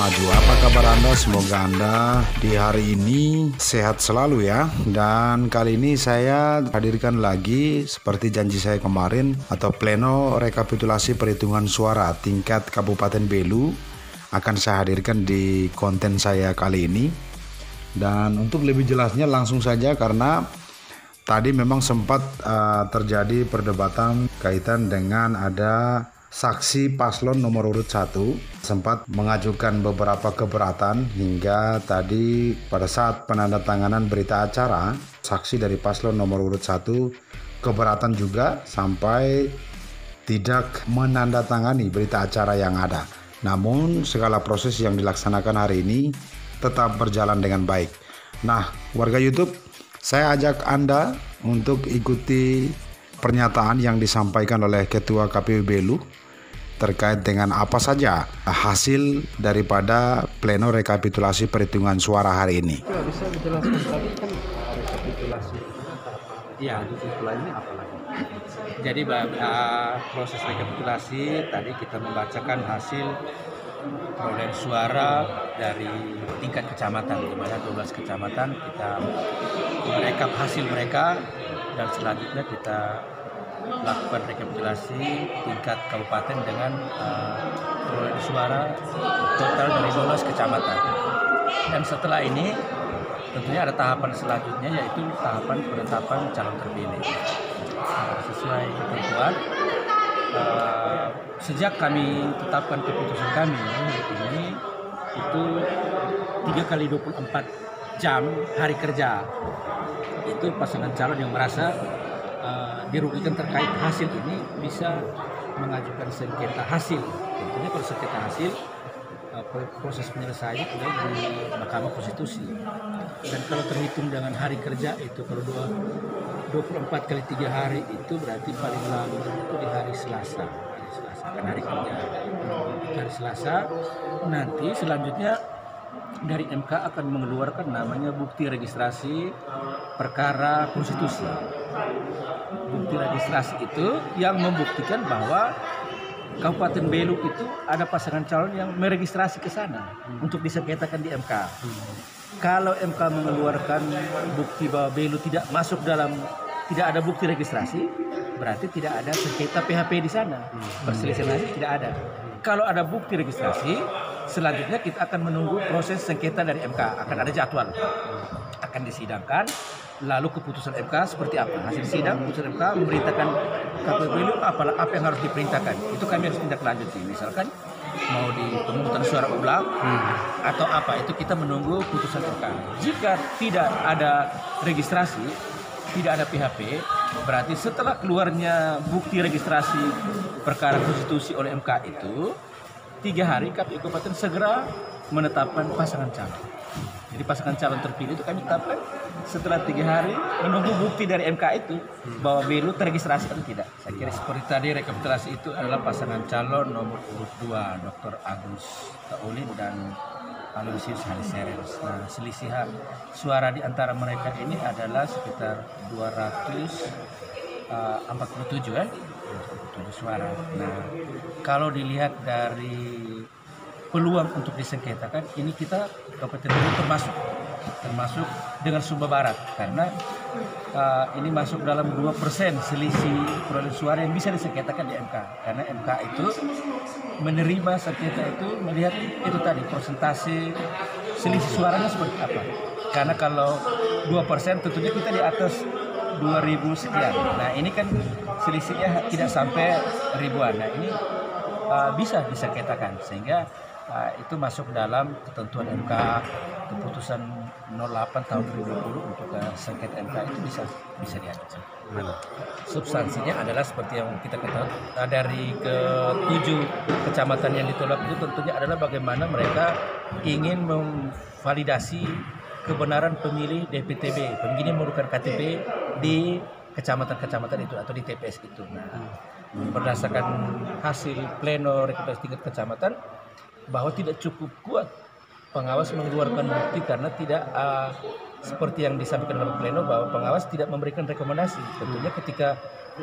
maju. Apa kabar Anda? Semoga Anda di hari ini sehat selalu ya. Dan kali ini saya hadirkan lagi seperti janji saya kemarin, atau pleno rekapitulasi perhitungan suara tingkat Kabupaten Belu akan saya hadirkan di konten saya kali ini. Dan untuk lebih jelasnya langsung saja, karena tadi memang sempat terjadi perdebatan kaitan dengan ada saksi paslon nomor urut 1 sempat mengajukan beberapa keberatan, hingga tadi pada saat penandatanganan berita acara, saksi dari paslon nomor urut 1 keberatan juga sampai tidak menandatangani berita acara yang ada. Namun segala proses yang dilaksanakan hari ini tetap berjalan dengan baik. Nah, warga YouTube, saya ajak Anda untuk ikuti pernyataan yang disampaikan oleh Ketua KPU Belu terkait dengan apa saja hasil daripada pleno rekapitulasi perhitungan suara hari ini. Bisa dijelaskan tadi kan rekapitulasi ya, ini apa lagi? Jadi proses rekapitulasi tadi kita membacakan hasil perolehan suara dari tingkat kecamatan, di mana 12 kecamatan kita merekap hasil mereka, dan selanjutnya kita lakukan rekapitulasi tingkat kabupaten dengan perolehan suara total dari 12 kecamatan. Dan setelah ini tentunya ada tahapan selanjutnya, yaitu tahapan penetapan calon terpilih. Sesuai ketentuan, sejak kami tetapkan keputusan kami ini itu 3 kali 24 jam hari kerja, itu pasangan calon yang merasa dirugikan terkait hasil ini bisa mengajukan sengketa hasil. Tentunya kalau sengketa hasil, proses penyelesaiannya ada di Mahkamah Konstitusi. Dan kalau terhitung dengan hari kerja itu, kalau 24 kali 3 hari itu berarti paling lama itu di hari Selasa. Kan hari kerja. Hari Selasa nanti selanjutnya dari MK akan mengeluarkan namanya bukti registrasi perkara konstitusi. Bukti registrasi itu yang membuktikan bahwa Kabupaten Belu itu ada pasangan calon yang meregistrasi ke sana untuk disengketakan di MK. Kalau MK mengeluarkan bukti bahwa Belu tidak masuk dalam, tidak ada bukti registrasi, berarti tidak ada sengketa PHP di sana. Perselisihan hasil tidak ada. Kalau ada bukti registrasi, selanjutnya kita akan menunggu proses sengketa dari MK. Akan ada jadwal, akan disidangkan. Lalu keputusan MK seperti apa? Hasil sidang, keputusan MK memerintahkan KPU Belu apa yang harus diperintahkan. Itu kami harus tindak lanjuti. Misalkan mau di pemungutan suara ulang atau apa, itu kita menunggu putusan MK. Jika tidak ada registrasi, tidak ada PHP, berarti setelah keluarnya bukti registrasi perkara konstitusi oleh MK itu, 3 hari KPU Kabupaten segera menetapkan pasangan calon. Jadi pasangan calon terpilih itu kami tetapkan setelah 3 hari menunggu bukti dari MK itu bahwa Belu terregistrasi atau tidak. Saya kira seperti tadi rekapitulasi itu adalah pasangan calon nomor urut 2 Dr. Agus Taulin dan Aloysius Haliserens. Nah, selisihan suara di antara mereka ini adalah sekitar 247 kan? 247 suara. Nah, kalau dilihat dari peluang untuk disengketakan, ini kita Kabupaten Belu termasuk dengan Sumba Barat, karena ini masuk dalam 2% selisih perolehan suara yang bisa disengketakan di MK, karena MK itu menerima sengketa itu melihat itu tadi persentase selisih suaranya seperti apa. Karena kalau 2% tentunya kita di atas 2000 sekian. Nah, ini kan selisihnya tidak sampai ribuan. Nah, ini bisa disengketakan, sehingga itu masuk dalam ketentuan MK keputusan 08 tahun 2020 untuk sengketa MK itu bisa diajukan. Substansinya adalah seperti yang kita ketahui, dari ke-7 kecamatan yang ditolak itu tentunya adalah bagaimana mereka ingin memvalidasi kebenaran pemilih DPTB, pemilih memerlukan KTP di kecamatan-kecamatan itu atau di TPS itu. Nah, berdasarkan hasil pleno rekapitulasi tingkat kecamatan, bahwa tidak cukup kuat pengawas mengeluarkan bukti, karena tidak seperti yang disampaikan dalam pleno bahwa pengawas tidak memberikan rekomendasi. Tentunya ketika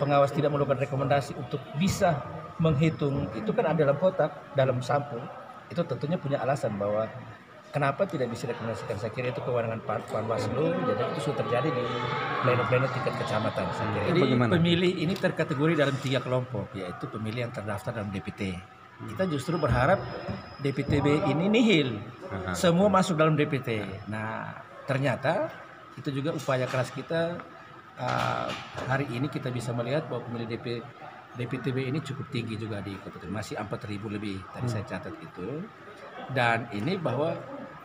pengawas tidak melakukan rekomendasi untuk bisa menghitung, itu kan ada dalam kotak, dalam sampul, itu tentunya punya alasan bahwa kenapa tidak bisa direkomendasikan. Saya kira itu kewenangan Panwaslu, jadi itu sudah terjadi di pleno-pleno tingkat kecamatan. Saya kira. Jadi pemilih ini terkategori dalam 3 kelompok, yaitu pemilih yang terdaftar dalam DPT. Kita justru berharap DPTB ini nihil, semua masuk dalam DPT. Nah, ternyata itu juga upaya keras kita. Hari ini kita bisa melihat bahwa pemilih DPTB ini cukup tinggi juga di kabupaten, masih 4.000 lebih. Tadi saya catat itu. Dan ini bahwa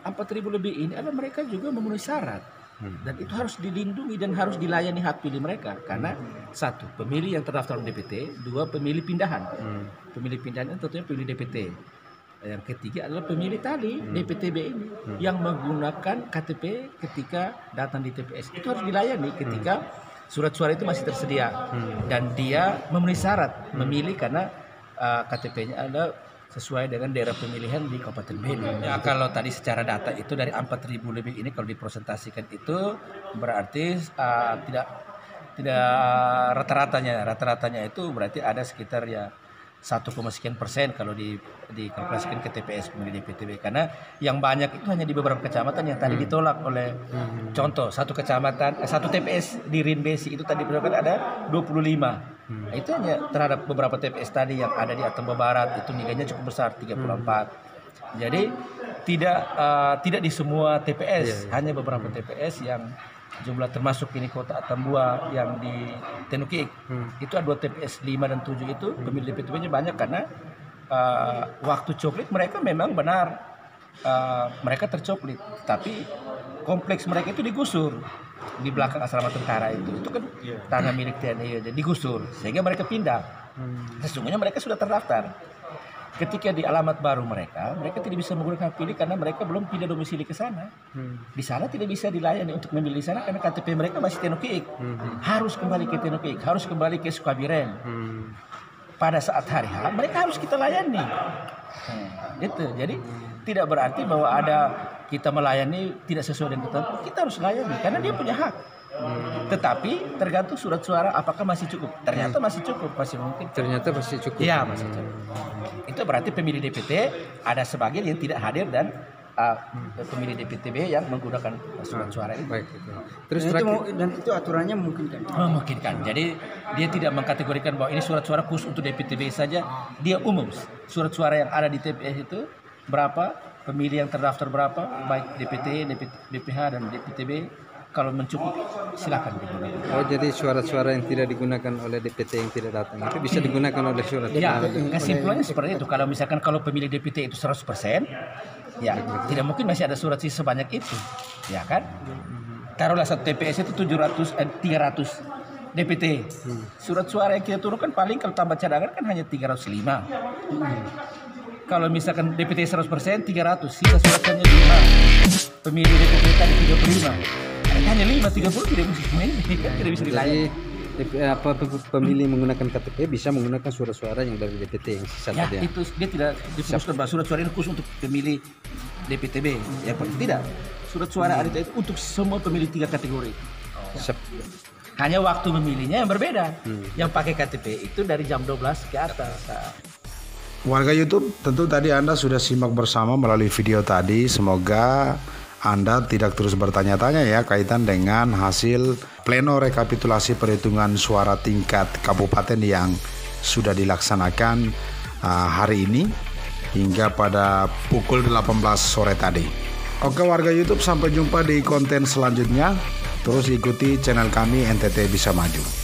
4.000 lebih ini adalah mereka juga memenuhi syarat. Dan itu harus dilindungi dan harus dilayani hak pilih mereka. Karena 1, pemilih yang terdaftar di DPT, 2, pemilih pindahan. Pemilih pindahan itu tentunya pemilih DPT. Yang ketiga adalah pemilih tadi DPTB ini yang menggunakan KTP ketika datang di TPS. Itu harus dilayani ketika surat suara itu masih tersedia. Dan dia memenuhi syarat memilih karena KTP-nya ada sesuai dengan daerah pemilihan di Kabupaten Belu. Ya, kalau tadi secara data itu dari 4.000 lebih ini kalau dipresentasikan itu berarti tidak rata-ratanya itu berarti ada sekitar ya 1, sekian persen kalau dikalkulasikan ke TPS pemilih DPTB, karena yang banyak itu hanya di beberapa kecamatan yang tadi ditolak oleh contoh satu TPS di Rinbesi itu tadi berapa ada 25. Nah, itu hanya terhadap beberapa TPS tadi yang ada di Atambua Barat itu nilainya cukup besar 34. Jadi tidak di semua TPS, hanya beberapa TPS yang jumlah termasuk ini kota Atambua yang di Tenukik. Itu ada 2 TPS 5 dan 7 itu pemilih DPTB-nya banyak karena waktu coklit mereka memang benar mereka tercoklit, tapi kompleks mereka itu digusur di belakang asrama tentara itu kan tanah milik TNI, jadi digusur sehingga mereka pindah. Sesungguhnya mereka sudah terdaftar. Ketika di alamat baru mereka tidak bisa menggunakan hak pilih karena mereka belum pindah domisili ke sana. Di sana tidak bisa dilayani untuk memilih di sana karena KTP mereka masih Tenukik. Harus kembali ke Tenukik, harus kembali ke Sukabiren. Pada saat hari H mereka harus kita layani. Itu. Jadi tidak berarti bahwa kita melayani tidak sesuai dengan ketentuan, kita harus layani karena dia punya hak. Tetapi tergantung surat suara apakah masih cukup. Ternyata masih cukup, masih mungkin. Ternyata masih cukup. Iya, masih cukup. Itu berarti pemilih DPT ada sebagian yang tidak hadir dan pemilih DPTB yang menggunakan surat suara itu. Baik. Terus dan itu aturannya memungkinkan. Memungkinkan. Jadi dia tidak mengkategorikan bahwa ini surat suara khusus untuk DPTB saja. Dia umum. Surat suara yang ada di TPS itu berapa, pemilih yang terdaftar berapa, baik DPT, DPH dan DPTB. Kalau mencukupi silakan digunakan. Oh, jadi suara-suara yang tidak digunakan oleh DPT yang tidak datang itu bisa digunakan oleh surat. Ya, kesimpulannya seperti itu. Kalau misalkan kalau pemilih DPT itu 100%, ya tidak mungkin masih ada surat sisa sebanyak itu, ya kan? Taruhlah satu TPS itu 300 DPT. Surat suara yang kita turunkan paling kalau tambah cadangan kan hanya 305. Kalau misalkan DPT 100%, 300, sisa suratnya 5. Pemilih DPT tadi 35. Hanya 5, 30 tidak bisa dilayani. Jadi pemilih menggunakan KTP bisa menggunakan surat suara yang dari DPT yang sisa ya, tadi. Itu dia tidak difokuskan bahwa surat suara ini khusus untuk pemilih DPTB. Ya, tidak. Surat suara ada itu untuk semua pemilih 3 kategori. Hanya waktu memilihnya yang berbeda. Yang pakai KTP itu dari jam 12 ke atas. Warga YouTube, tentu tadi Anda sudah simak bersama melalui video tadi. Semoga Anda tidak terus bertanya-tanya ya kaitan dengan hasil pleno rekapitulasi perhitungan suara tingkat kabupaten yang sudah dilaksanakan hari ini hingga pada pukul 18 sore tadi. Oke warga YouTube, sampai jumpa di konten selanjutnya. Terus ikuti channel kami NTT Bisa Maju.